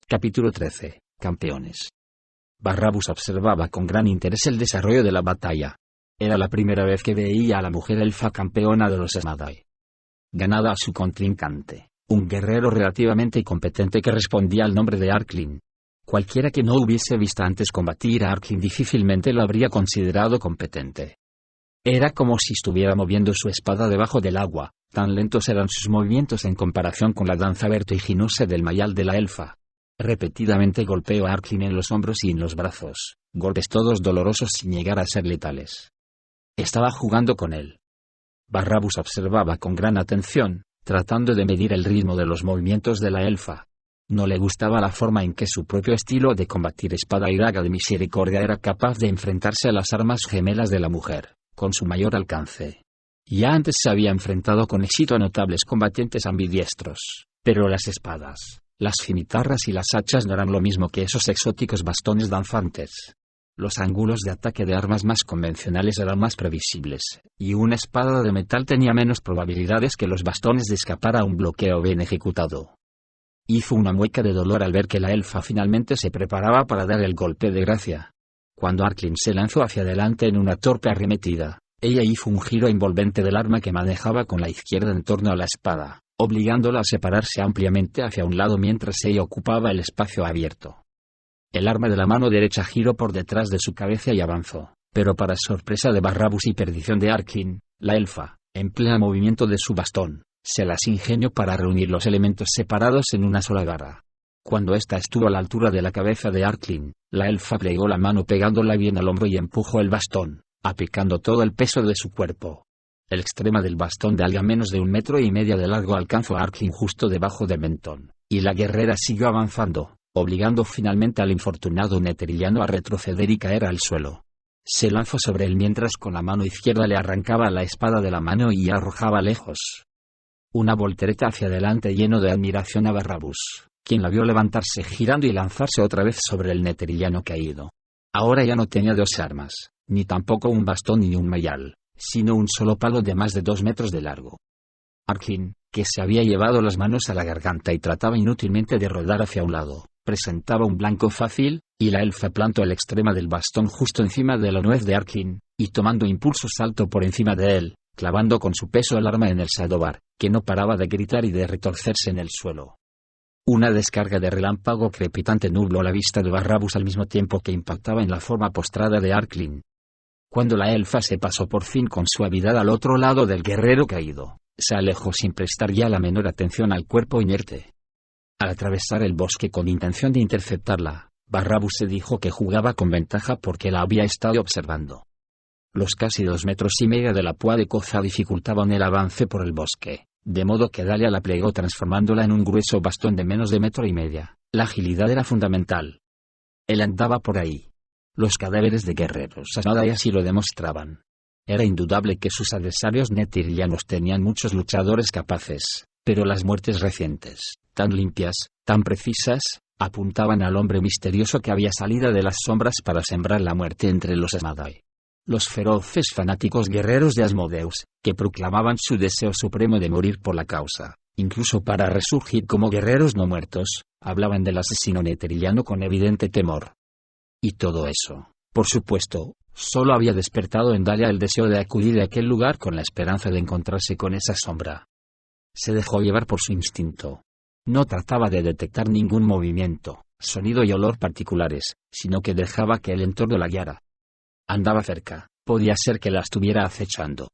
Capítulo 13. Campeones. Barrabus observaba con gran interés el desarrollo de la batalla. Era la primera vez que veía a la mujer elfa campeona de los Asmodai. Ganada a su contrincante, un guerrero relativamente competente que respondía al nombre de Arklin. Cualquiera que no hubiese visto antes combatir a Arklin difícilmente lo habría considerado competente. Era como si estuviera moviendo su espada debajo del agua, tan lentos eran sus movimientos en comparación con la danza vertiginosa del mayal de la elfa. Repetidamente golpeó a Arklin en los hombros y en los brazos, golpes todos dolorosos sin llegar a ser letales. Estaba jugando con él. Barrabus observaba con gran atención, tratando de medir el ritmo de los movimientos de la elfa. No le gustaba la forma en que su propio estilo de combatir espada y daga de misericordia era capaz de enfrentarse a las armas gemelas de la mujer, con su mayor alcance. Ya antes se había enfrentado con éxito a notables combatientes ambidiestros, pero las espadas, las cimitarras y las hachas no eran lo mismo que esos exóticos bastones danzantes. Los ángulos de ataque de armas más convencionales eran más previsibles, y una espada de metal tenía menos probabilidades que los bastones de escapar a un bloqueo bien ejecutado. Hizo una mueca de dolor al ver que la elfa finalmente se preparaba para dar el golpe de gracia. Cuando Arklin se lanzó hacia adelante en una torpe arremetida, ella hizo un giro envolvente del arma que manejaba con la izquierda en torno a la espada, obligándola a separarse ampliamente hacia un lado mientras ella ocupaba el espacio abierto. El arma de la mano derecha giró por detrás de su cabeza y avanzó, pero para sorpresa de Barrabus y perdición de Arklin, la elfa, en pleno movimiento de su bastón, se las ingenió para reunir los elementos separados en una sola garra. Cuando ésta estuvo a la altura de la cabeza de Arklin, la elfa plegó la mano pegándola bien al hombro y empujó el bastón, aplicando todo el peso de su cuerpo. El extremo del bastón de algo menos de 1,5 metros de largo alcanzó a Arklin justo debajo del mentón, y la guerrera siguió avanzando, obligando finalmente al infortunado netheriliano a retroceder y caer al suelo. Se lanzó sobre él mientras con la mano izquierda le arrancaba la espada de la mano y arrojaba lejos. Una voltereta hacia adelante lleno de admiración a Barrabus, quien la vio levantarse girando y lanzarse otra vez sobre el netheriliano caído. Ahora ya no tenía dos armas, ni tampoco un bastón ni un mayal, sino un solo palo de más de 2 metros de largo. Arklin, que se había llevado las manos a la garganta y trataba inútilmente de rodar hacia un lado, presentaba un blanco fácil, y la elfa plantó el extremo del bastón justo encima de la nuez de Arklin, y tomando impulso saltó por encima de él, clavando con su peso el arma en el sadobar, que no paraba de gritar y de retorcerse en el suelo. Una descarga de relámpago crepitante nubló la vista de Barrabus al mismo tiempo que impactaba en la forma postrada de Arklin. Cuando la elfa se pasó por fin con suavidad al otro lado del guerrero caído, se alejó sin prestar ya la menor atención al cuerpo inerte. Al atravesar el bosque con intención de interceptarla, Barrabus se dijo que jugaba con ventaja porque la había estado observando. Los casi 2,5 metros de la púa de coza dificultaban el avance por el bosque, de modo que Dahlia la plegó transformándola en un grueso bastón de menos de 1,5 metros. La agilidad era fundamental. Él andaba por ahí. Los cadáveres de guerreros Asmodai así lo demostraban. Era indudable que sus adversarios netherilianos tenían muchos luchadores capaces, pero las muertes recientes, tan limpias, tan precisas, apuntaban al hombre misterioso que había salido de las sombras para sembrar la muerte entre los Asmodai. Los feroces fanáticos guerreros de Asmodeus, que proclamaban su deseo supremo de morir por la causa, incluso para resurgir como guerreros no muertos, hablaban del asesino netheriliano con evidente temor. Y todo eso, por supuesto, solo había despertado en Dahlia el deseo de acudir a aquel lugar con la esperanza de encontrarse con esa sombra. Se dejó llevar por su instinto. No trataba de detectar ningún movimiento, sonido y olor particulares, sino que dejaba que el entorno la guiara. Andaba cerca, podía ser que la estuviera acechando.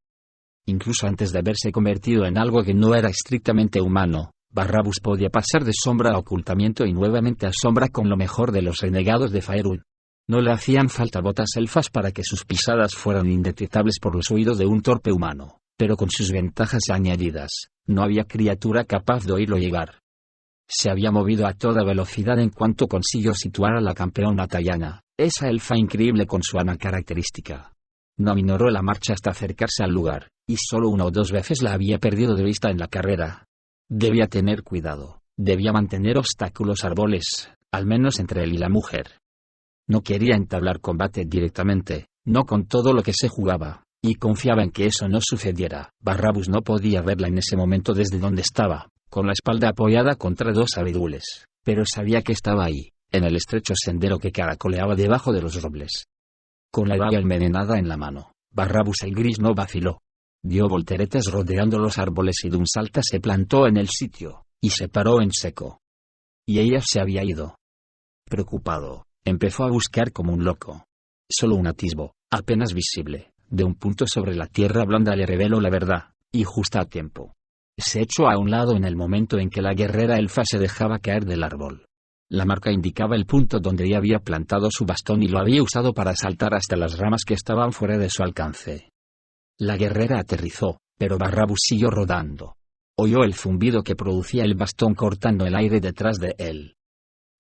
Incluso antes de haberse convertido en algo que no era estrictamente humano, Barrabus podía pasar de sombra a ocultamiento y nuevamente a sombra con lo mejor de los renegados de Faerun. No le hacían falta botas elfas para que sus pisadas fueran indetectables por los oídos de un torpe humano, pero con sus ventajas añadidas, no había criatura capaz de oírlo llegar. Se había movido a toda velocidad en cuanto consiguió situar a la campeona Tayana, esa elfa increíble con su arma característica. No aminoró la marcha hasta acercarse al lugar, y solo 1 o 2 veces la había perdido de vista en la carrera. Debía tener cuidado, debía mantener obstáculos árboles, al menos entre él y la mujer. No quería entablar combate directamente, no con todo lo que se jugaba, y confiaba en que eso no sucediera. Barrabus no podía verla en ese momento desde donde estaba, con la espalda apoyada contra 2 abedules, Pero sabía que estaba ahí, en el estrecho sendero que caracoleaba debajo de los robles. Con la daga envenenada en la mano, Barrabús el gris no vaciló. Dio volteretas rodeando los árboles y de un salto se plantó en el sitio, y se paró en seco. Y ella se había ido. Preocupado, empezó a buscar como un loco. Solo un atisbo, apenas visible, de un punto sobre la tierra blanda le reveló la verdad, y justo a tiempo. Se echó a un lado en el momento en que la guerrera elfa se dejaba caer del árbol. La marca indicaba el punto donde ella había plantado su bastón y lo había usado para saltar hasta las ramas que estaban fuera de su alcance. La guerrera aterrizó, pero Barrabús siguió rodando. Oyó el zumbido que producía el bastón cortando el aire detrás de él.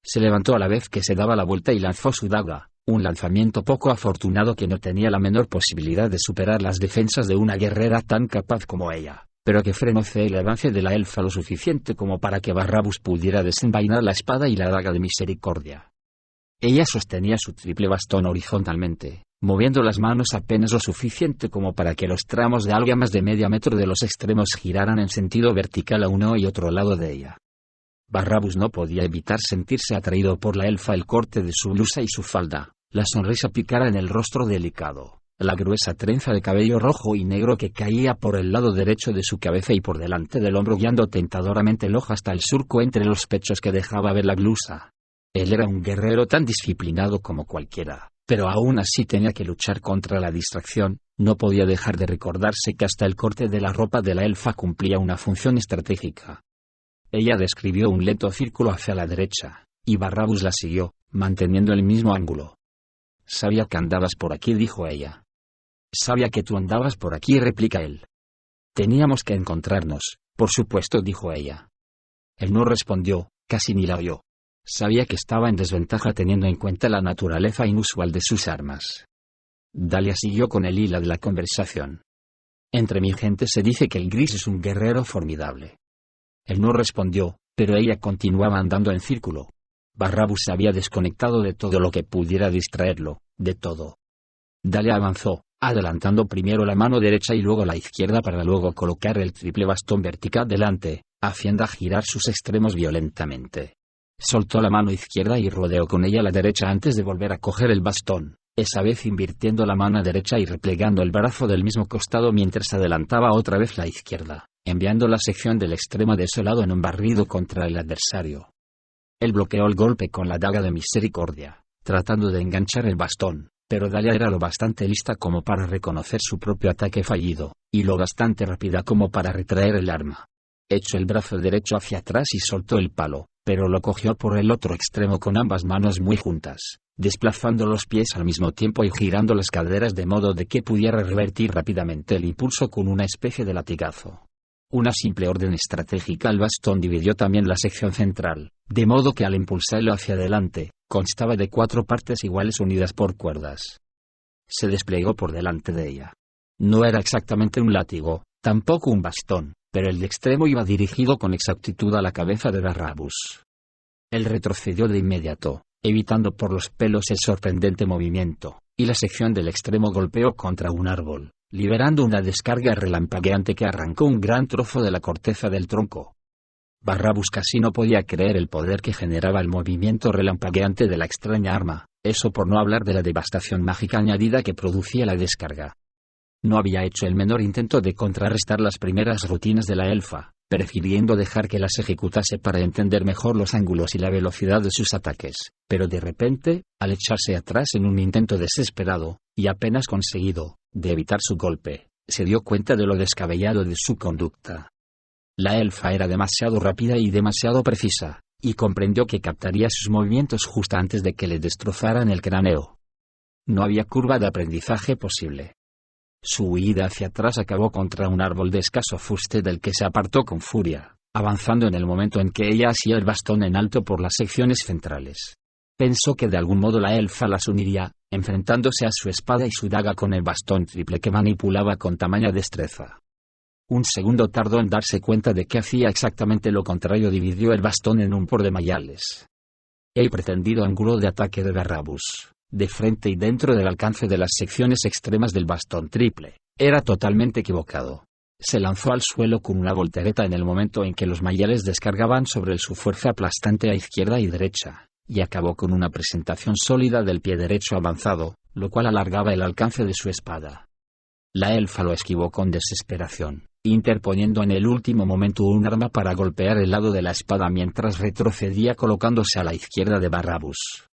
Se levantó a la vez que se daba la vuelta y lanzó su daga, un lanzamiento poco afortunado que no tenía la menor posibilidad de superar las defensas de una guerrera tan capaz como ella, pero que frenó el avance de la elfa lo suficiente como para que Barrabús pudiera desenvainar la espada y la daga de misericordia. Ella sostenía su triple bastón horizontalmente, moviendo las manos apenas lo suficiente como para que los tramos de algo más de medio metro de los extremos giraran en sentido vertical a uno y otro lado de ella. Barrabús no podía evitar sentirse atraído por la elfa, el corte de su blusa y su falda, la sonrisa pícara en el rostro delicado, la gruesa trenza de cabello rojo y negro que caía por el lado derecho de su cabeza y por delante del hombro guiando tentadoramente el ojo hasta el surco entre los pechos que dejaba ver la blusa. Él era un guerrero tan disciplinado como cualquiera, pero aún así tenía que luchar contra la distracción, no podía dejar de recordarse que hasta el corte de la ropa de la elfa cumplía una función estratégica. Ella describió un lento círculo hacia la derecha, y Barrabús la siguió, manteniendo el mismo ángulo. «Sabía que andabas por aquí», dijo ella. «Sabía que tú andabas por aquí», replica él. «Teníamos que encontrarnos, por supuesto», dijo ella. Él no respondió, casi ni la oyó. Sabía que estaba en desventaja teniendo en cuenta la naturaleza inusual de sus armas. Dalia siguió con el hilo de la conversación. «Entre mi gente se dice que el gris es un guerrero formidable». Él no respondió, pero ella continuaba andando en círculo. Barrabús se había desconectado de todo lo que pudiera distraerlo, de todo. Dalia avanzó, adelantando primero la mano derecha y luego la izquierda para luego colocar el triple bastón vertical delante, haciendo girar sus extremos violentamente. Soltó la mano izquierda y rodeó con ella la derecha antes de volver a coger el bastón, esa vez invirtiendo la mano derecha y replegando el brazo del mismo costado mientras adelantaba otra vez la izquierda, enviando la sección del extremo de ese lado en un barrido contra el adversario. Él bloqueó el golpe con la daga de misericordia, tratando de enganchar el bastón, pero Dalia era lo bastante lista como para reconocer su propio ataque fallido, y lo bastante rápida como para retraer el arma. Echó el brazo derecho hacia atrás y soltó el palo, pero lo cogió por el otro extremo con ambas manos muy juntas, desplazando los pies al mismo tiempo y girando las caderas de modo de que pudiera revertir rápidamente el impulso con una especie de latigazo. Una simple orden estratégica. El bastón dividió también la sección central, de modo que al impulsarlo hacia adelante, constaba de 4 partes iguales unidas por cuerdas. Se desplegó por delante de ella. No era exactamente un látigo, tampoco un bastón, pero el extremo iba dirigido con exactitud a la cabeza de Barrabús. Él retrocedió de inmediato, evitando por los pelos el sorprendente movimiento, y la sección del extremo golpeó contra un árbol, liberando una descarga relampagueante que arrancó un gran trozo de la corteza del tronco. Barrabús casi no podía creer el poder que generaba el movimiento relampagueante de la extraña arma, eso por no hablar de la devastación mágica añadida que producía la descarga. No había hecho el menor intento de contrarrestar las primeras rutinas de la elfa, prefiriendo dejar que las ejecutase para entender mejor los ángulos y la velocidad de sus ataques, pero de repente, al echarse atrás en un intento desesperado, y apenas conseguido, de evitar su golpe, se dio cuenta de lo descabellado de su conducta. La elfa era demasiado rápida y demasiado precisa, y comprendió que captaría sus movimientos justo antes de que le destrozaran el cráneo. No había curva de aprendizaje posible. Su huida hacia atrás acabó contra un árbol de escaso fuste del que se apartó con furia, avanzando en el momento en que ella hacía el bastón en alto por las secciones centrales. Pensó que de algún modo la elfa las uniría, enfrentándose a su espada y su daga con el bastón triple que manipulaba con tamaña destreza. Un segundo tardó en darse cuenta de que hacía exactamente lo contrario. Dividió el bastón en un par de mayales. El pretendido ángulo de ataque de Barrabús, de frente y dentro del alcance de las secciones extremas del bastón triple, era totalmente equivocado. se lanzó al suelo con una voltereta en el momento en que los mayales descargaban sobre él su fuerza aplastante a izquierda y derecha, y acabó con una presentación sólida del pie derecho avanzado, lo cual alargaba el alcance de su espada. La elfa lo esquivó con desesperación, interponiendo en el último momento un arma para golpear el lado de la espada mientras retrocedía colocándose a la izquierda de Barrabus.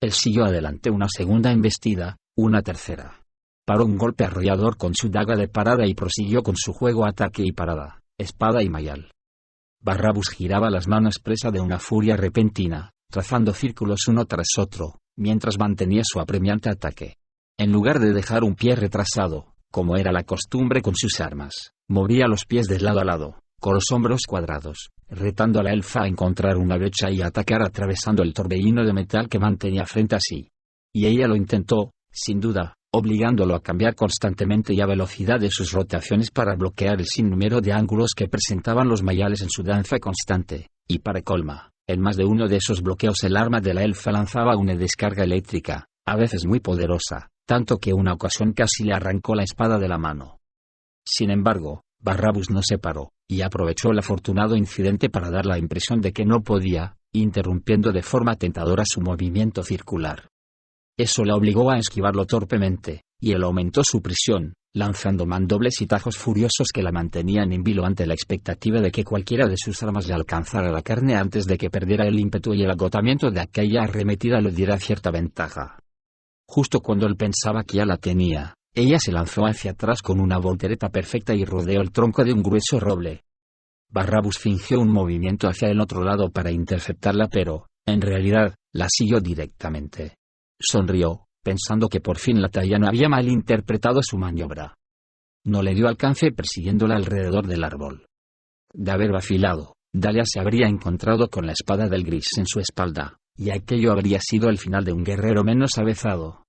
Él siguió adelante una segunda embestida, una tercera. Paró un golpe arrollador con su daga de parada y prosiguió con su juego ataque y parada, espada y mayal. Barrabus giraba las manos presa de una furia repentina, trazando círculos uno tras otro, mientras mantenía su apremiante ataque. En lugar de dejar un pie retrasado, como era la costumbre con sus armas, movía los pies de lado a lado, con los hombros cuadrados, retando a la elfa a encontrar una brecha y atacar atravesando el torbellino de metal que mantenía frente a sí. Y ella lo intentó, sin duda, obligándolo a cambiar constantemente y a velocidad de sus rotaciones para bloquear el sinnúmero de ángulos que presentaban los mayales en su danza constante, y para colma, en más de uno de esos bloqueos el arma de la elfa lanzaba una descarga eléctrica, a veces muy poderosa, tanto que una ocasión casi le arrancó la espada de la mano. Sin embargo, Barrabus no se paró, y aprovechó el afortunado incidente para dar la impresión de que no podía, interrumpiendo de forma tentadora su movimiento circular. Eso la obligó a esquivarlo torpemente, y él aumentó su presión, lanzando mandobles y tajos furiosos que la mantenían en vilo ante la expectativa de que cualquiera de sus armas le alcanzara la carne antes de que perdiera el ímpetu y el agotamiento de aquella arremetida le diera cierta ventaja. Justo cuando él pensaba que ya la tenía, ella se lanzó hacia atrás con una voltereta perfecta y rodeó el tronco de un grueso roble. Barrabus fingió un movimiento hacia el otro lado para interceptarla pero, en realidad, la siguió directamente. Sonrió, pensando que por fin la talla no había malinterpretado su maniobra. No le dio alcance persiguiéndola alrededor del árbol. De haber vacilado, Dahlia se habría encontrado con la espada del gris en su espalda, y aquello habría sido el final de un guerrero menos avezado.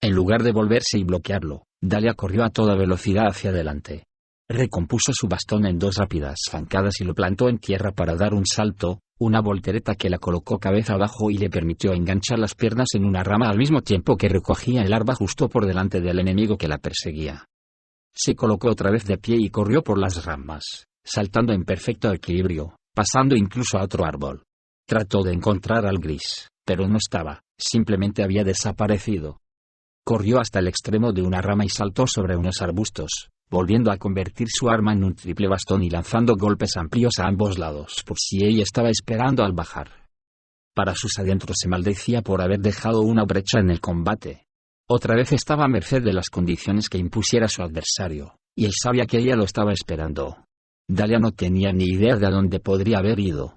En lugar de volverse y bloquearlo, Dahlia corrió a toda velocidad hacia adelante. Recompuso su bastón en dos rápidas zancadas y lo plantó en tierra para dar un salto, una voltereta que la colocó cabeza abajo y le permitió enganchar las piernas en una rama al mismo tiempo que recogía el arma justo por delante del enemigo que la perseguía. Se colocó otra vez de pie y corrió por las ramas, saltando en perfecto equilibrio, pasando incluso a otro árbol. Trató de encontrar al gris, pero no estaba, simplemente había desaparecido. Corrió hasta el extremo de una rama y saltó sobre unos arbustos, volviendo a convertir su arma en un triple bastón y lanzando golpes amplios a ambos lados por si ella estaba esperando al bajar. Para sus adentros se maldecía por haber dejado una brecha en el combate. Otra vez estaba a merced de las condiciones que impusiera su adversario, y él sabía que ella lo estaba esperando. Dahlia no tenía ni idea de a dónde podría haber ido.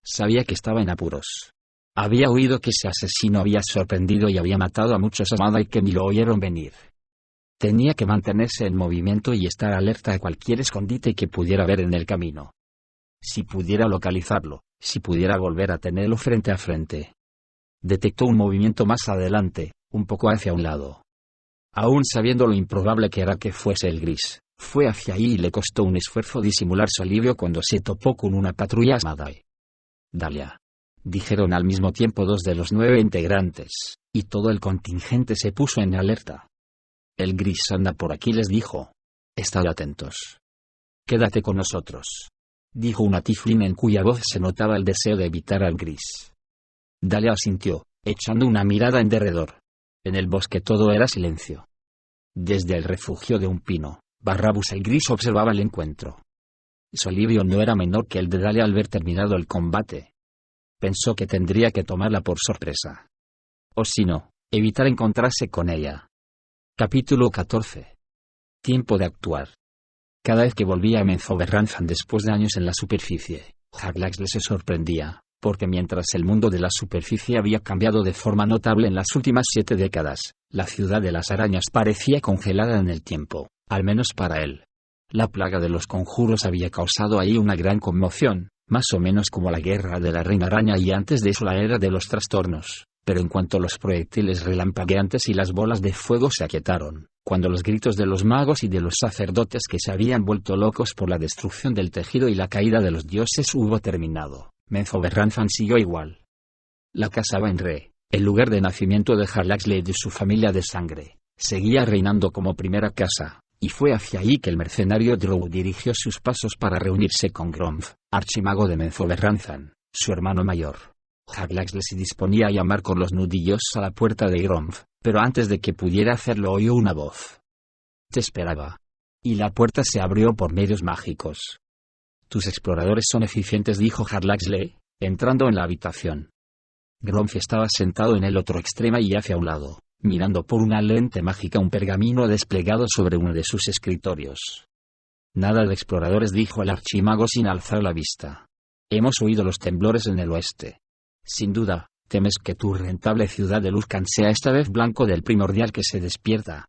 Sabía que estaba en apuros. Había oído que ese asesino había sorprendido y había matado a muchos Amada y que ni lo oyeron venir. Tenía que mantenerse en movimiento y estar alerta a cualquier escondite que pudiera ver en el camino. Si pudiera localizarlo, si pudiera volver a tenerlo frente a frente. Detectó un movimiento más adelante, un poco hacia un lado. Aún sabiendo lo improbable que era que fuese el gris, fue hacia ahí y le costó un esfuerzo disimular su alivio cuando se topó con una patrulla Amada. Dahlia, dijeron al mismo tiempo dos de los 9 integrantes, y todo el contingente se puso en alerta. El gris anda por aquí, les dijo. Estad atentos. Quédate con nosotros, dijo una tiefling en cuya voz se notaba el deseo de evitar al gris. Dahlia asintió, echando una mirada en derredor. En el bosque todo era silencio. Desde el refugio de un pino, Barrabus el gris observaba el encuentro. Su alivio no era menor que el de Dahlia al ver terminado el combate. Pensó que tendría que tomarla por sorpresa. O si no, evitar encontrarse con ella. Capítulo 14. Tiempo de actuar. Cada vez que volvía a Menzoberranzan después de años en la superficie, Jarlaxle se sorprendía, porque mientras el mundo de la superficie había cambiado de forma notable en las últimas 7 décadas, la ciudad de las arañas parecía congelada en el tiempo, al menos para él. La plaga de los conjuros había causado ahí una gran conmoción, más o menos como la guerra de la reina araña y antes de eso la era de los trastornos. Pero en cuanto los proyectiles relampagueantes y las bolas de fuego se aquietaron, cuando los gritos de los magos y de los sacerdotes que se habían vuelto locos por la destrucción del tejido y la caída de los dioses hubo terminado, Menzoberranzan siguió igual. La casa Wainre, el lugar de nacimiento de Jarlaxle y de su familia de sangre, seguía reinando como primera casa, y fue hacia allí que el mercenario Drow dirigió sus pasos para reunirse con Gromf, archimago de Menzoberranzan, su hermano mayor. Haglaxle se disponía a llamar con los nudillos a la puerta de Gromf, pero antes de que pudiera hacerlo oyó una voz. Te esperaba. Y la puerta se abrió por medios mágicos. Tus exploradores son eficientes, dijo Haglaxle, entrando en la habitación. Gromf estaba sentado en el otro extremo y hacia un lado, mirando por una lente mágica un pergamino desplegado sobre uno de sus escritorios. Nada de exploradores, dijo el archimago sin alzar la vista. Hemos oído los temblores en el oeste. Sin duda, temes que tu rentable ciudad de Luzcan sea esta vez blanco del primordial que se despierta.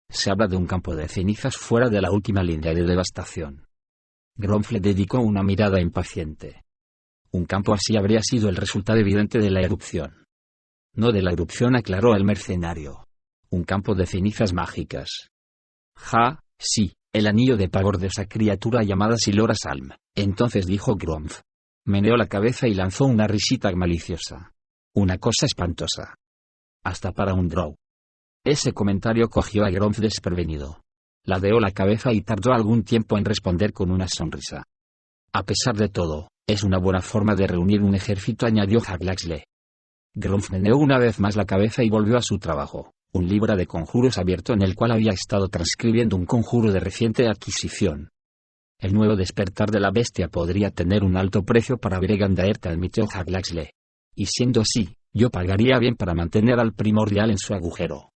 Se habla de un campo de cenizas fuera de la última línea de devastación. Gromf le dedicó una mirada impaciente. Un campo así habría sido el resultado evidente de la erupción. No de la erupción, aclaró el mercenario. Un campo de cenizas mágicas. Ja, sí, el anillo de pavor de esa criatura llamada Silora Salm. Entonces, dijo Gromf. Meneó la cabeza y lanzó una risita maliciosa. Una cosa espantosa. Hasta para un Drow. Ese comentario cogió a Gromf desprevenido. Ladeó la cabeza y tardó algún tiempo en responder con una sonrisa. A pesar de todo, es una buena forma de reunir un ejército, añadió Haglaxle. Gromf meneó una vez más la cabeza y volvió a su trabajo, un libro de conjuros abierto en el cual había estado transcribiendo un conjuro de reciente adquisición. El nuevo despertar de la bestia podría tener un alto precio para Bregan Daerta, admitió Haglaxle. Y siendo así, yo pagaría bien para mantener al primordial en su agujero.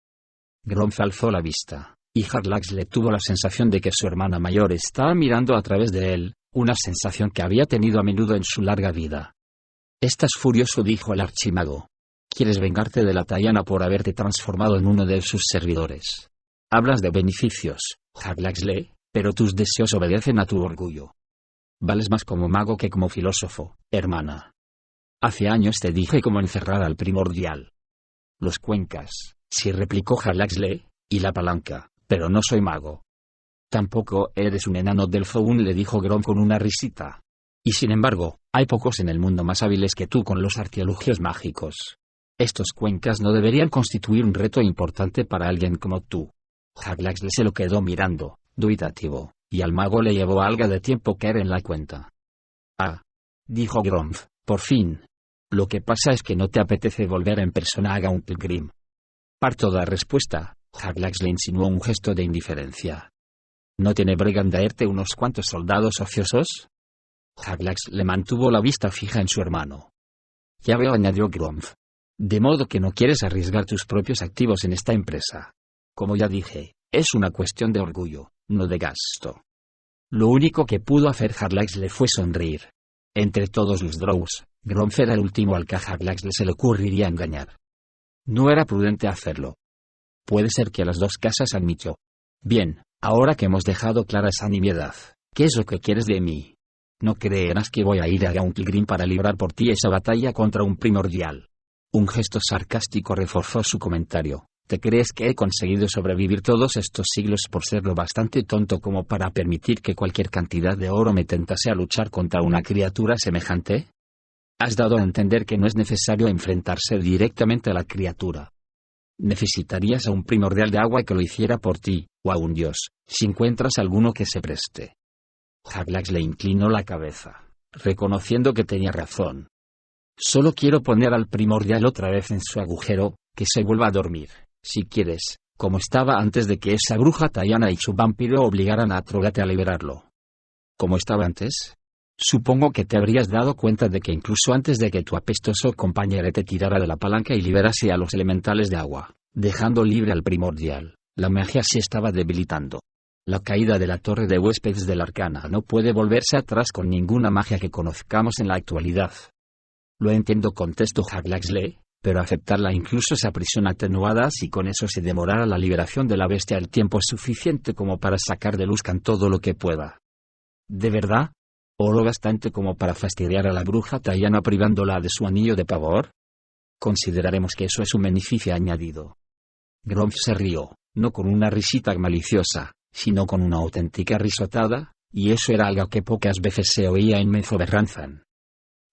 Gromf alzó la vista, y Haglaxle tuvo la sensación de que su hermana mayor estaba mirando a través de él, una sensación que había tenido a menudo en su larga vida. Estás furioso, dijo el archimago. Quieres vengarte de la Tayana por haberte transformado en uno de sus servidores. Hablas de beneficios, Haglaxle, pero tus deseos obedecen a tu orgullo. Vales más como mago que como filósofo, hermana. Hace años te dije cómo encerrar al primordial. Los cuencas, sí, replicó Haglaxle, y la palanca, pero no soy mago. Tampoco eres un enano del Zoun, le dijo Gromf con una risita. Y sin embargo, hay pocos en el mundo más hábiles que tú con los artilugios mágicos. Estos cuencas no deberían constituir un reto importante para alguien como tú. Haglaxle se lo quedó mirando, dubitativo, y al mago le llevó algo de tiempo caer en la cuenta. Ah, dijo Gromf, por fin. Lo que pasa es que no te apetece volver en persona a Gauntlegrim. Parto de la respuesta, Haglaxle insinuó un gesto de indiferencia. ¿No tiene Bregan Daerte unos cuantos soldados ociosos? Haglaxle mantuvo la vista fija en su hermano. Ya veo, añadió Gromf. De modo que no quieres arriesgar tus propios activos en esta empresa. Como ya dije, es una cuestión de orgullo, no de gasto. Lo único que pudo hacer Haglaxle fue sonreír. Entre todos los Drows, Gromf era el último al que a Haglaxle se le ocurriría engañar. No era prudente hacerlo. Puede ser que las dos casas, admitió. Bien, ahora que hemos dejado clara esa nimiedad, ¿qué es lo que quieres de mí? No creerás que voy a ir a Gauntlegrim para librar por ti esa batalla contra un primordial. Un gesto sarcástico reforzó su comentario. ¿Te crees que he conseguido sobrevivir todos estos siglos por ser lo bastante tonto como para permitir que cualquier cantidad de oro me tentase a luchar contra una criatura semejante? Has dado a entender que no es necesario enfrentarse directamente a la criatura. Necesitarías a un primordial de agua que lo hiciera por ti, o a un dios, si encuentras alguno que se preste. Haglaxle inclinó la cabeza, reconociendo que tenía razón. Solo quiero poner al primordial otra vez en su agujero, que se vuelva a dormir, si quieres, como estaba antes de que esa bruja Tayana y su vampiro obligaran a Trogate a liberarlo. ¿Cómo estaba antes? Supongo que te habrías dado cuenta de que incluso antes de que tu apestoso compañero te tirara de la palanca y liberase a los elementales de agua, dejando libre al primordial, la magia se estaba debilitando. La caída de la torre de huéspedes del Arcana no puede volverse atrás con ninguna magia que conozcamos en la actualidad. Lo entiendo, contestó Haglaxle, pero aceptarla incluso esa prisión atenuada si con eso se demorara la liberación de la bestia el tiempo suficiente como para sacar de Luzcan todo lo que pueda. ¿De verdad? ¿O lo bastante como para fastidiar a la bruja Tayana privándola de su anillo de pavor? Consideraremos que eso es un beneficio añadido. Gromf se rió, no con una risita maliciosa, sino con una auténtica risotada, y eso era algo que pocas veces se oía en Menzoberranzan.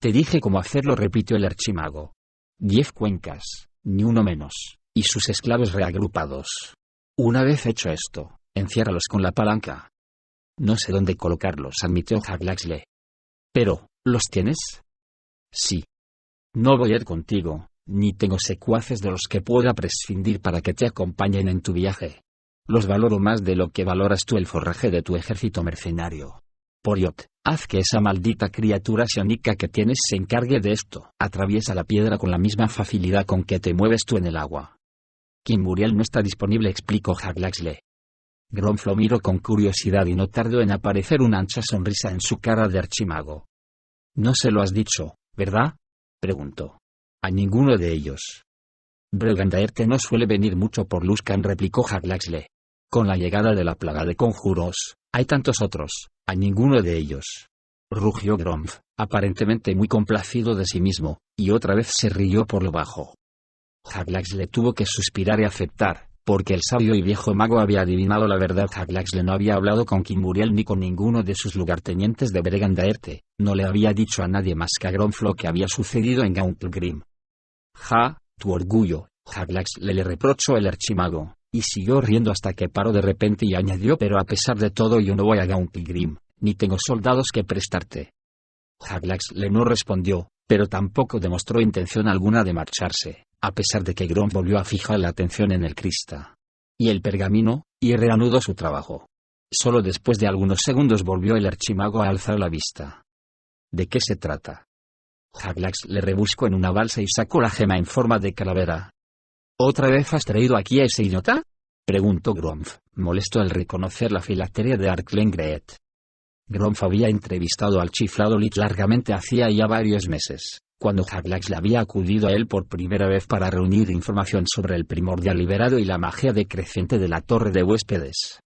Te dije cómo hacerlo, repitió el archimago. 10 cuencas, ni uno menos, y sus esclavos reagrupados. Una vez hecho esto, Enciérralos con la palanca. No sé dónde colocarlos, admitió Haglaxle. Pero, ¿los tienes? Sí. No voy a ir contigo, ni tengo secuaces de los que pueda prescindir para que te acompañen en tu viaje. Los valoro más de lo que valoras tú el forraje de tu ejército mercenario. Poriot, haz que esa maldita criatura psionica que tienes se encargue de esto. Atraviesa la piedra con la misma facilidad con que te mueves tú en el agua. Kim Muriel no está disponible, explicó Haglaxle. Gromf lo miró con curiosidad y no tardó en aparecer una ancha sonrisa en su cara de archimago. No se lo has dicho, ¿verdad? Preguntó. A ninguno de ellos. Bregandaerte no suele venir mucho por Luskan, replicó Haglaxle. Con la llegada de la plaga de conjuros, hay tantos otros, a ninguno de ellos. Rugió Gromf, aparentemente muy complacido de sí mismo, y otra vez se rió por lo bajo. Haglaxle tuvo que suspirar y aceptar, porque el sabio y viejo mago había adivinado la verdad. Haglaxle no había hablado con Kim Muriel ni con ninguno de sus lugartenientes de Bregandaerte, no le había dicho a nadie más que a Gromf lo que había sucedido en Gauntlegrim. Ja, tu orgullo, Haglaxle le reprochó el archimago, y siguió riendo hasta que paró de repente y añadió: pero a pesar de todo yo no voy a Gauntlegrim, ni tengo soldados que prestarte. Haglaxle no respondió, pero tampoco demostró intención alguna de marcharse, a pesar de que Gromf volvió a fijar la atención en el crista y el pergamino, y reanudó su trabajo. Solo después de algunos segundos volvió el archimago a alzar la vista. ¿De qué se trata? Haglaxle rebuscó en una balsa y sacó la gema en forma de calavera. ¿Otra vez has traído aquí a ese idiota?, preguntó Gromf, molesto al reconocer la filacteria de Arklengreet. Gromf había entrevistado al chiflado Lich largamente hacía ya varios meses, cuando Haglaxle había acudido a él por primera vez para reunir información sobre el primordial liberado y la magia decreciente de la torre de huéspedes.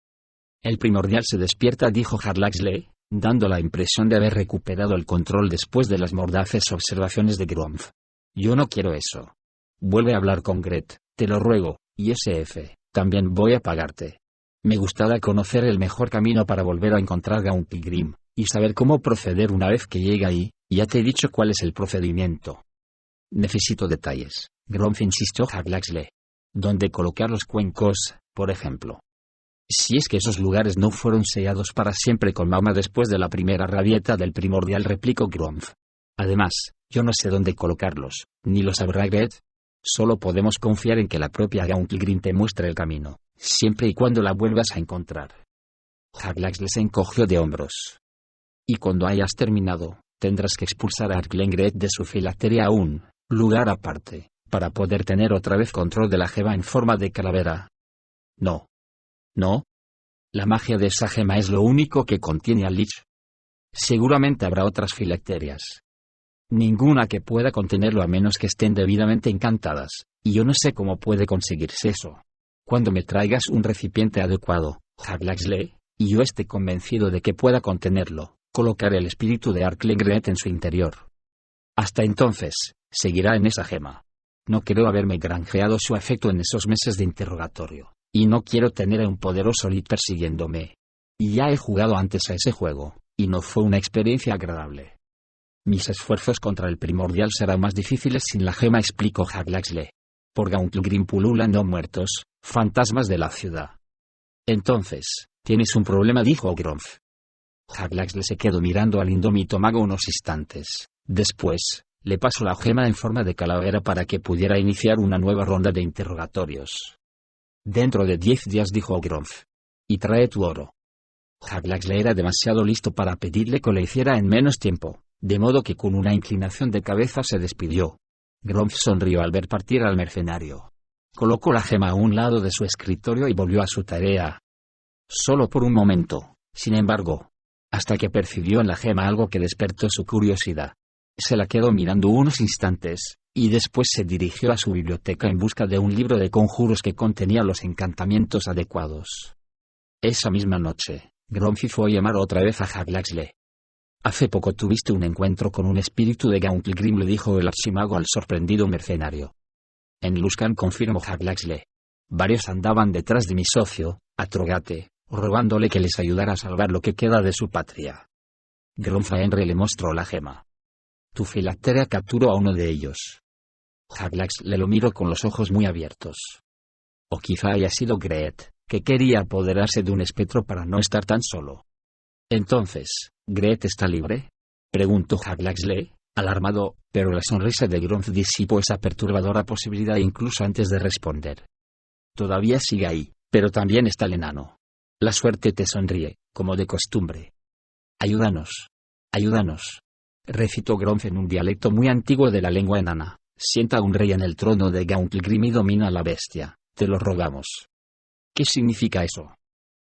El primordial se despierta, dijo Haglaxle, dando la impresión de haber recuperado el control después de las mordaces observaciones de Gromf. Yo no quiero eso. Vuelve a hablar con Gret, te lo ruego, y SF, también voy a pagarte. Me gustaría conocer el mejor camino para volver a encontrar Gauntlegrim, y saber cómo proceder una vez que llegue ahí. Ya te he dicho cuál es el procedimiento. Necesito detalles, Gromf insistió Haglaxle. ¿Dónde colocar los cuencos, por ejemplo? Si es que esos lugares no fueron sellados para siempre con magma después de la primera rabieta del primordial, replicó Gromf. Además, yo no sé dónde colocarlos, ni lo sabrá Gret. Solo podemos confiar en que la propia Gauntlegrim te muestre el camino, siempre y cuando la vuelvas a encontrar. Haglaxle se encogió de hombros. Y cuando hayas terminado, tendrás que expulsar a Arklengreet de su filacteria a un lugar aparte, para poder tener otra vez control de la gema en forma de calavera. No. ¿No? La magia de esa gema es lo único que contiene al Lich. Seguramente habrá otras filacterias. Ninguna que pueda contenerlo a menos que estén debidamente encantadas, y yo no sé cómo puede conseguirse eso. Cuando me traigas un recipiente adecuado, Haglaxle, y yo esté convencido de que pueda contenerlo, colocaré el espíritu de Arklengreet en su interior. Hasta entonces, seguirá en esa gema. No creo haberme granjeado su afecto en esos meses de interrogatorio, y no quiero tener a un poderoso Lich persiguiéndome. Y ya he jugado antes a ese juego, y no fue una experiencia agradable. Mis esfuerzos contra el primordial serán más difíciles sin la gema, explicó Haglaxle. Por Gauntlegrim pululan no muertos, fantasmas de la ciudad. Entonces, tienes un problema, dijo Gromf. Haglaxle se quedó mirando al indómito mago unos instantes. Después, le pasó la gema en forma de calavera para que pudiera iniciar una nueva ronda de interrogatorios. Dentro de 10 días, dijo Gromf. Y trae tu oro. Haglaxle era demasiado listo para pedirle que lo hiciera en menos tiempo, de modo que con una inclinación de cabeza se despidió. Gromf sonrió al ver partir al mercenario. Colocó la gema a un lado de su escritorio y volvió a su tarea. Solo por un momento, sin embargo, hasta que percibió en la gema algo que despertó su curiosidad. Se la quedó mirando unos instantes, y después se dirigió a su biblioteca en busca de un libro de conjuros que contenía los encantamientos adecuados. Esa misma noche, Gromf fue a llamar otra vez a Haglaxle. Hace poco tuviste un encuentro con un espíritu de Gauntlegrim, le dijo el archimago al sorprendido mercenario. En Luskan, confirmó Haglaxle. Varios andaban detrás de mi socio, Atrogate, rogándole que les ayudara a salvar lo que queda de su patria. Gromf a Henry le mostró la gema. Tu filacteria capturó a uno de ellos. Haglaxle lo miró con los ojos muy abiertos. O quizá haya sido Gret, que quería apoderarse de un espectro para no estar tan solo. Entonces, ¿Gret está libre?, preguntó Huxley, alarmado, pero la sonrisa de Gromf disipó esa perturbadora posibilidad incluso antes de responder. Todavía sigue ahí, pero también está el enano. La suerte te sonríe, como de costumbre. Ayúdanos. Ayúdanos. Recitó Gromf en un dialecto muy antiguo de la lengua enana. Sienta a un rey en el trono de Gauntlegrim y domina a la bestia, te lo rogamos. ¿Qué significa eso?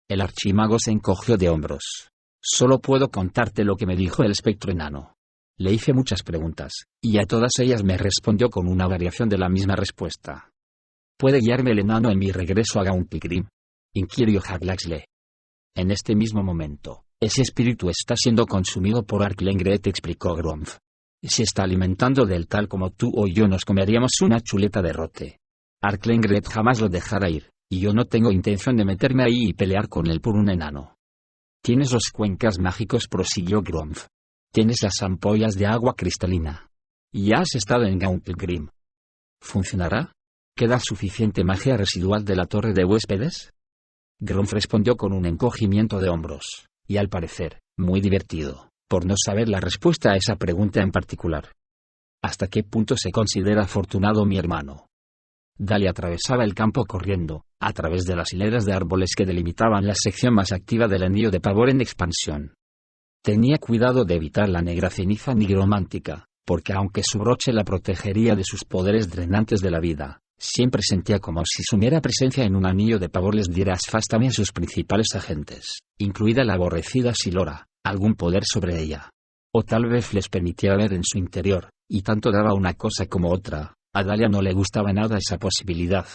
El archimago se encogió de hombros. Solo puedo contarte lo que me dijo el espectro enano. Le hice muchas preguntas, y a todas ellas me respondió con una variación de la misma respuesta. ¿Puede guiarme el enano en mi regreso a Gauntlegrim?, inquirió Huxley. En este mismo momento, ese espíritu está siendo consumido por Arklengret, explicó Gromf. Se está alimentando del tal como tú o yo nos comeríamos una chuleta de rote. Arklengret jamás lo dejará ir, y yo no tengo intención de meterme ahí y pelear con él por un enano. Tienes los cuencas mágicos, prosiguió Gromf. Tienes las ampollas de agua cristalina. Y has estado en Gauntlegrim. ¿Funcionará? ¿Queda suficiente magia residual de la torre de huéspedes? Gromf respondió con un encogimiento de hombros, y al parecer, muy divertido, por no saber la respuesta a esa pregunta en particular. ¿Hasta qué punto se considera afortunado mi hermano? Dalia atravesaba el campo corriendo, a través de las hileras de árboles que delimitaban la sección más activa del anillo de pavor en expansión. Tenía cuidado de evitar la negra ceniza nigromántica, porque aunque su broche la protegería de sus poderes drenantes de la vida, siempre sentía como si su mera presencia en un anillo de pavor les diera asfastame a sus principales agentes, incluida la aborrecida Silora, algún poder sobre ella. O tal vez les permitiera ver en su interior, y tanto daba una cosa como otra. A Dalia no le gustaba nada esa posibilidad.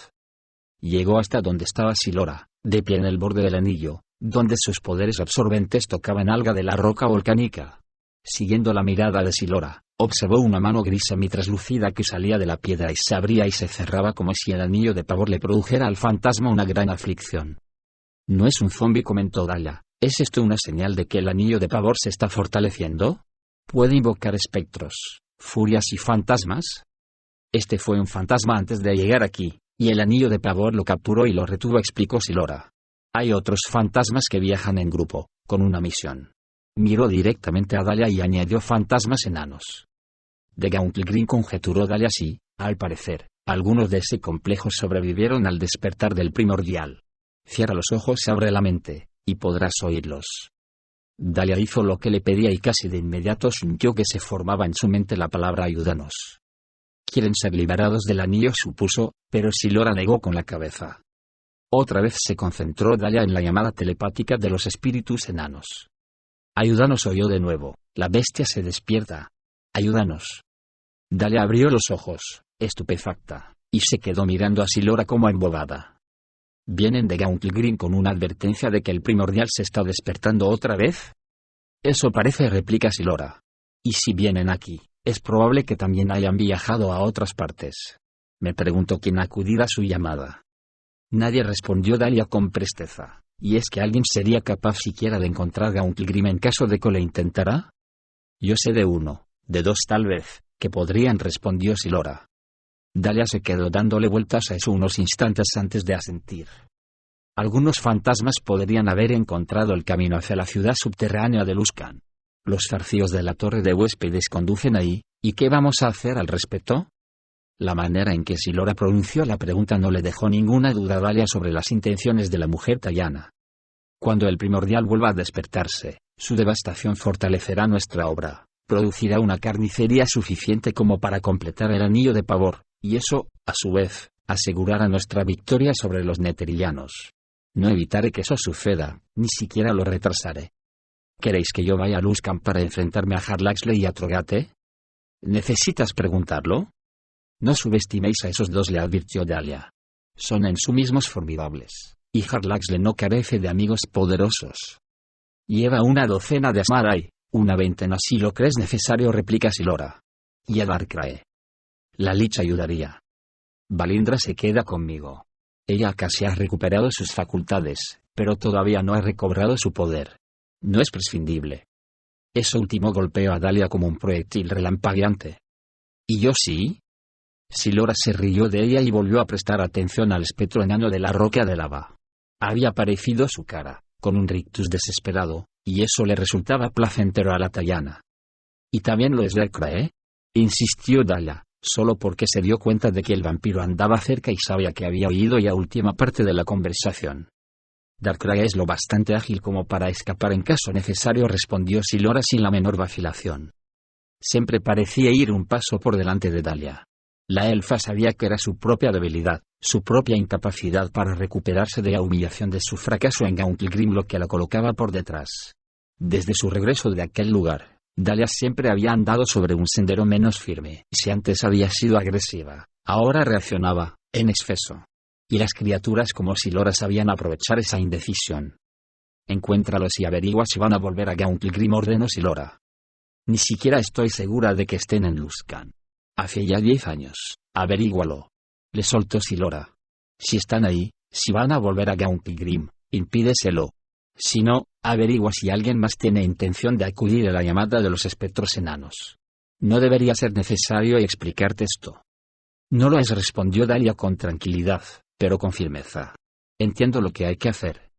Llegó hasta donde estaba Silora, de pie en el borde del anillo, donde sus poderes absorbentes tocaban alga de la roca volcánica. Siguiendo la mirada de Silora, observó una mano gris semitraslúcida que salía de la piedra y se abría y se cerraba como si el anillo de pavor le produjera al fantasma una gran aflicción. No es un zombi, comentó Dalia. ¿Es esto una señal de que el anillo de pavor se está fortaleciendo? ¿Puede invocar espectros, furias y fantasmas? Este fue un fantasma antes de llegar aquí, y el anillo de pavor lo capturó y lo retuvo, explicó Silora. Hay otros fantasmas que viajan en grupo, con una misión. Miró directamente a Dalia y añadió fantasmas enanos. De Gauntlegrim, conjeturó Dalia, sí, al parecer, algunos de ese complejo sobrevivieron al despertar del primordial. Cierra los ojos, abre la mente, y podrás oírlos. Dalia hizo lo que le pedía y casi de inmediato sintió que se formaba en su mente la palabra ayúdanos. Quieren ser liberados del anillo, supuso, pero Silora negó con la cabeza. Otra vez se concentró Dalia en la llamada telepática de los espíritus enanos. Ayúdanos, oyó de nuevo. La bestia se despierta. Ayúdanos. Dalia abrió los ojos, estupefacta, y se quedó mirando a Silora como embobada. ¿Vienen de Gauntlegrim con una advertencia de que el primordial se está despertando otra vez? Eso parece, replica Silora. Y si vienen aquí, es probable que también hayan viajado a otras partes. Me pregunto quién acudirá a su llamada. Nadie, respondió Dalia con presteza. ¿Y es que alguien sería capaz siquiera de encontrar Gauntlegrim en caso de que lo intentara? Yo sé de uno, de dos tal vez, que podrían, respondió Silora. Dalia se quedó dándole vueltas a eso unos instantes antes de asentir. Algunos fantasmas podrían haber encontrado el camino hacia la ciudad subterránea de Luskan. Los zarcillos de la torre de huéspedes conducen ahí, ¿y qué vamos a hacer al respecto? La manera en que Silora pronunció la pregunta no le dejó ninguna duda a Dalia sobre las intenciones de la mujer tallana. Cuando el primordial vuelva a despertarse, su devastación fortalecerá nuestra obra, producirá una carnicería suficiente como para completar el anillo de pavor, y eso, a su vez, asegurará nuestra victoria sobre los netirianos. No evitaré que eso suceda, ni siquiera lo retrasaré. ¿Queréis que yo vaya a Luskan para enfrentarme a Huxley y a Trogate? ¿Necesitas preguntarlo? No subestiméis a esos dos, le advirtió Dalia. Son en sí mismos formidables, y Huxley no carece de amigos poderosos. Lleva una docena de Asmadai, una veintena si lo crees necesario, replica Silora. Y a Darkrai. La Lich ayudaría. Valindra se queda conmigo. Ella casi ha recuperado sus facultades, pero todavía no ha recobrado su poder. No es prescindible. Eso último golpeó a Dalia como un proyectil relampagueante. ¿Y yo sí? Silora se rió de ella y volvió a prestar atención al espectro enano de la roca de lava. Había aparecido su cara, con un rictus desesperado, y eso le resultaba placentero a la Tallana. ¿Y también lo es Darkrai? Insistió Dahlia, solo porque se dio cuenta de que el vampiro andaba cerca y sabía que había oído ya última parte de la conversación. Darkrai es lo bastante ágil como para escapar en caso necesario, respondió Silora sin la menor vacilación. Siempre parecía ir un paso por delante de Dahlia. La elfa sabía que era su propia debilidad, su propia incapacidad para recuperarse de la humillación de su fracaso en Gauntlegrim lo que la colocaba por detrás. Desde su regreso de aquel lugar, Dahlia siempre había andado sobre un sendero menos firme. Si antes había sido agresiva, ahora reaccionaba, en exceso. Y las criaturas como Silora sabían aprovechar esa indecisión. Encuéntralos y averigua si van a volver a Gauntlegrim, ordenó Silora. Ni siquiera estoy segura de que estén en Luskan. Hace ya 10 años, averígualo. Le soltó Silora. Si están ahí, si van a volver a Gauntlegrim, impídeselo. Si no, averigua si alguien más tiene intención de acudir a la llamada de los espectros enanos. No debería ser necesario explicarte esto. No lo es, respondió Dahlia con tranquilidad, pero con firmeza. Entiendo lo que hay que hacer.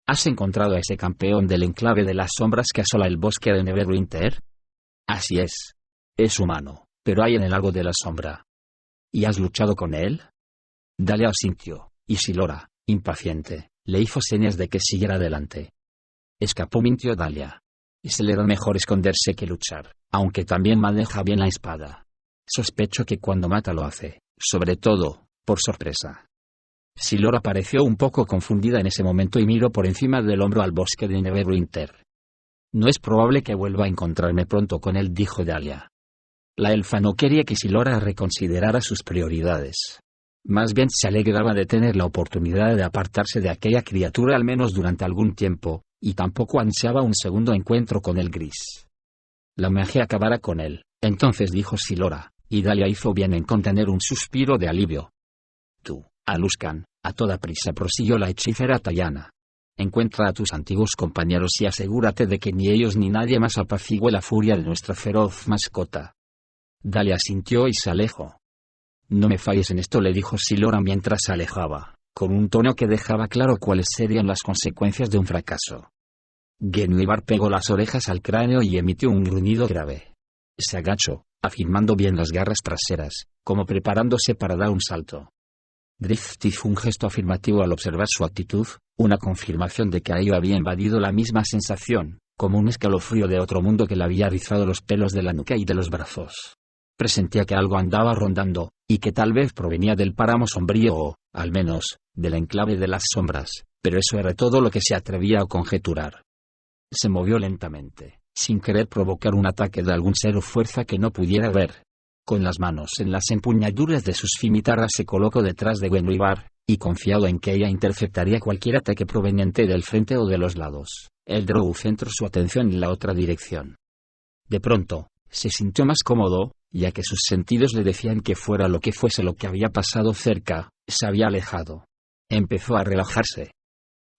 ¿Has encontrado a ese campeón del enclave de las sombras que asola el bosque de Neverwinter? Así es. Es humano, pero hay en él algo de la sombra. ¿Y has luchado con él? Dahlia asintió, y Silora, impaciente, le hizo señas de que siguiera adelante. Escapó, mintió Dahlia. Se le da mejor esconderse que luchar, aunque también maneja bien la espada. Sospecho que cuando mata lo hace, sobre todo, por sorpresa. Silora pareció un poco confundida en ese momento y miró por encima del hombro al bosque de Neverwinter. No es probable que vuelva a encontrarme pronto con él, dijo Dahlia. La elfa no quería que Silora reconsiderara sus prioridades. Más bien se alegraba de tener la oportunidad de apartarse de aquella criatura al menos durante algún tiempo, y tampoco ansiaba un segundo encuentro con el gris. La magia acabará con él, entonces, dijo Silora, y Dahlia hizo bien en contener un suspiro de alivio. Tú, a Luskan, a toda prisa, prosiguió la hechicera Tallana. Encuentra a tus antiguos compañeros y asegúrate de que ni ellos ni nadie más apacigüe la furia de nuestra feroz mascota. Dahlia asintió y se alejó. No me falles en esto, le dijo Silora mientras se alejaba, con un tono que dejaba claro cuáles serían las consecuencias de un fracaso. Genuibar pegó las orejas al cráneo y emitió un gruñido grave. Se agachó, afirmando bien las garras traseras, como preparándose para dar un salto. Drift hizo un gesto afirmativo al observar su actitud, una confirmación de que a ello había invadido la misma sensación, como un escalofrío de otro mundo que le había rizado los pelos de la nuca y de los brazos. Presentía que algo andaba rondando, y que tal vez provenía del páramo sombrío o, al menos, del enclave de las sombras, pero eso era todo lo que se atrevía a conjeturar. Se movió lentamente, sin querer provocar un ataque de algún ser o fuerza que no pudiera ver. Con las manos en las empuñaduras de sus cimitarras se colocó detrás de Genuibar, y confiado en que ella interceptaría cualquier ataque proveniente del frente o de los lados, el drow centró su atención en la otra dirección. De pronto, se sintió más cómodo, ya que sus sentidos le decían que fuera lo que fuese lo que había pasado cerca, se había alejado. Empezó a relajarse.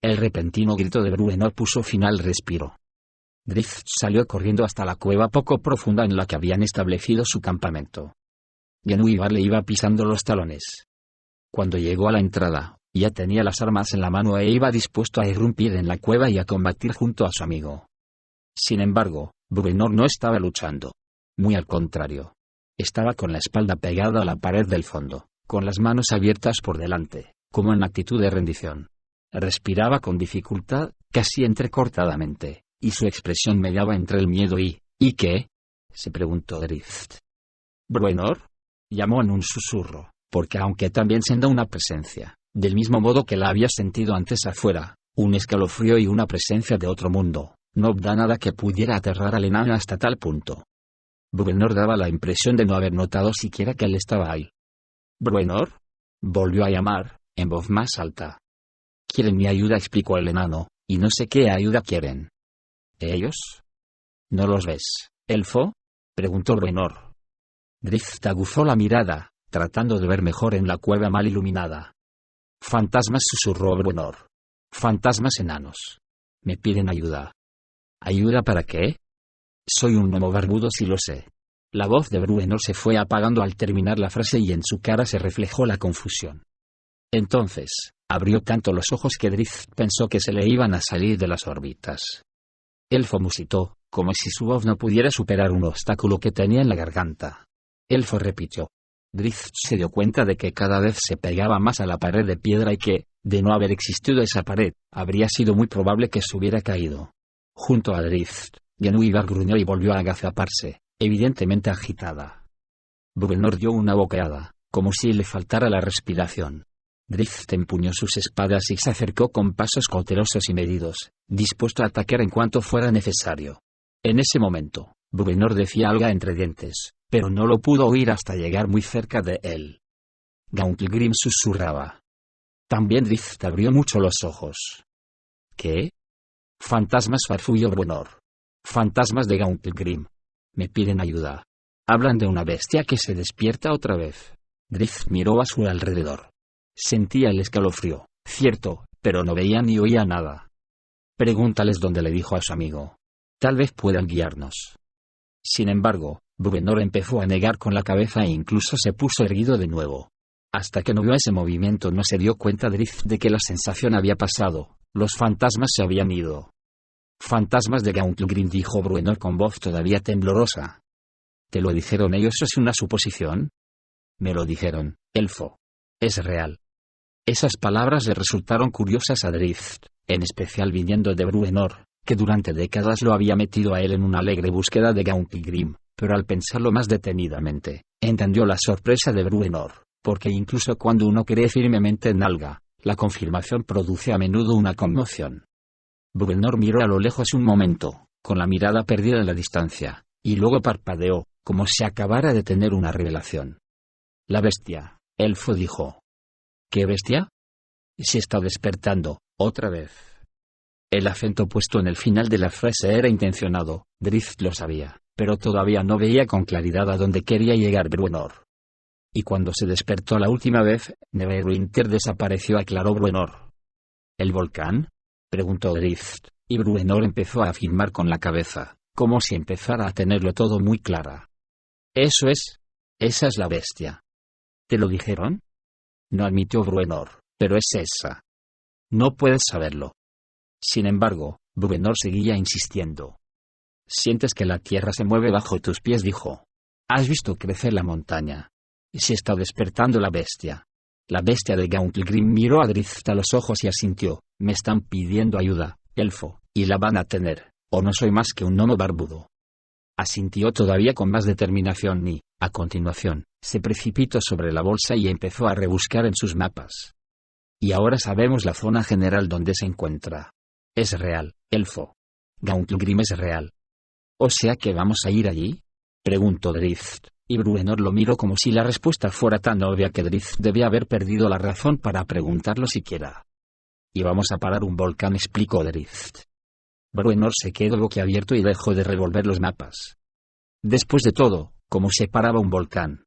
El repentino grito de Bruenor puso fin al respiro. Drift salió corriendo hasta la cueva poco profunda en la que habían establecido su campamento. Genuibar le iba pisando los talones. Cuando llegó a la entrada, ya tenía las armas en la mano e iba dispuesto a irrumpir en la cueva y a combatir junto a su amigo. Sin embargo, Bruenor no estaba luchando. Muy al contrario. Estaba con la espalda pegada a la pared del fondo, con las manos abiertas por delante, como en actitud de rendición. Respiraba con dificultad, casi entrecortadamente, y su expresión mediaba entre el miedo ¿y qué? Se preguntó Drift. ¿Bruenor? Llamó en un susurro, porque aunque también siendo una presencia, del mismo modo que la había sentido antes afuera, un escalofrío y una presencia de otro mundo, no da nada que pudiera aterrar al enano hasta tal punto. Bruenor daba la impresión de no haber notado siquiera que él estaba ahí. ¿Bruenor? Volvió a llamar, en voz más alta. Quieren mi ayuda, explicó el enano, y no sé qué ayuda quieren. ¿Ellos? ¿No los ves, elfo? Preguntó Bruenor. Drift aguzó la mirada, tratando de ver mejor en la cueva mal iluminada. Fantasmas, susurró Bruenor. Fantasmas enanos. Me piden ayuda. ¿Ayuda para qué? Soy un gnomo barbudo, sí lo sé. La voz de Bruenor se fue apagando al terminar la frase y en su cara se reflejó la confusión. Entonces, Abrió tanto los ojos que Drift pensó que se le iban a salir de las órbitas. Elfo musitó, como si su voz no pudiera superar un obstáculo que tenía en la garganta. Elfo repitió. Drift se dio cuenta de que cada vez se pegaba más a la pared de piedra y que, de no haber existido esa pared, habría sido muy probable que se hubiera caído. Junto a Drift, Genevieve gruñó y volvió a agazaparse, evidentemente agitada. Bruenor dio una boqueada, como si le faltara la respiración. Drift empuñó sus espadas y se acercó con pasos cautelosos y medidos, dispuesto a atacar en cuanto fuera necesario. En ese momento, Bruenor decía algo entre dientes, pero no lo pudo oír hasta llegar muy cerca de él. Gauntlegrim susurraba. También Drift abrió mucho los ojos. ¿Qué? Fantasmas, farfulló Bruenor. Fantasmas de Gauntlegrim. Me piden ayuda. Hablan de una bestia que se despierta otra vez. Drift miró a su alrededor. Sentía el escalofrío, cierto, pero no veía ni oía nada. Pregúntales dónde, le dijo a su amigo. Tal vez puedan guiarnos. Sin embargo, Bruenor empezó a negar con la cabeza e incluso se puso erguido de nuevo. Hasta que no vio ese movimiento no se dio cuenta Drift de que la sensación había pasado, los fantasmas se habían ido. Fantasmas de Gauntlegrim, dijo Bruenor con voz todavía temblorosa. ¿Te lo dijeron ellos o es una suposición? Me lo dijeron, elfo. Es real. Esas palabras le resultaron curiosas a Drift, en especial viniendo de Bruenor, que durante décadas lo había metido a él en una alegre búsqueda de Gauntlegrim, pero al pensarlo más detenidamente, entendió la sorpresa de Bruenor, porque incluso cuando uno cree firmemente en algo, la confirmación produce a menudo una conmoción. Bruenor miró a lo lejos un momento, con la mirada perdida en la distancia, y luego parpadeó, como si acabara de tener una revelación. La bestia, elfo, dijo. ¿Qué bestia? Se está despertando, otra vez. El acento puesto en el final de la frase era intencionado, Drift lo sabía, pero todavía no veía con claridad a dónde quería llegar Bruenor. Y cuando se despertó la última vez, Neverwinter desapareció, aclaró Bruenor. ¿El volcán? Preguntó Drift, y Bruenor empezó a afirmar con la cabeza, como si empezara a tenerlo todo muy clara. Eso es. Esa es la bestia. ¿Te lo dijeron? No, admitió Bruenor, pero es esa. No puedes saberlo. Sin embargo, Bruenor seguía insistiendo. Sientes que la tierra se mueve bajo tus pies, dijo. Has visto crecer la montaña. Y se está despertando la bestia. La bestia de Gauntlegrim miró a Drift a los ojos y asintió. Me están pidiendo ayuda, elfo, y la van a tener, o no soy más que un gnomo barbudo. Asintió todavía con más determinación y, a continuación, se precipitó sobre la bolsa y empezó a rebuscar en sus mapas. Y ahora sabemos la zona general donde se encuentra. Es real, elfo. Gauntlegrim es real. ¿O sea que vamos a ir allí? Preguntó Drift, y Bruenor lo miró como si la respuesta fuera tan obvia que Drift debía haber perdido la razón para preguntarlo siquiera. Y vamos a parar un volcán, explicó Drift. Bruenor se quedó boquiabierto y dejó de revolver los mapas. Después de todo, ¿cómo se paraba un volcán?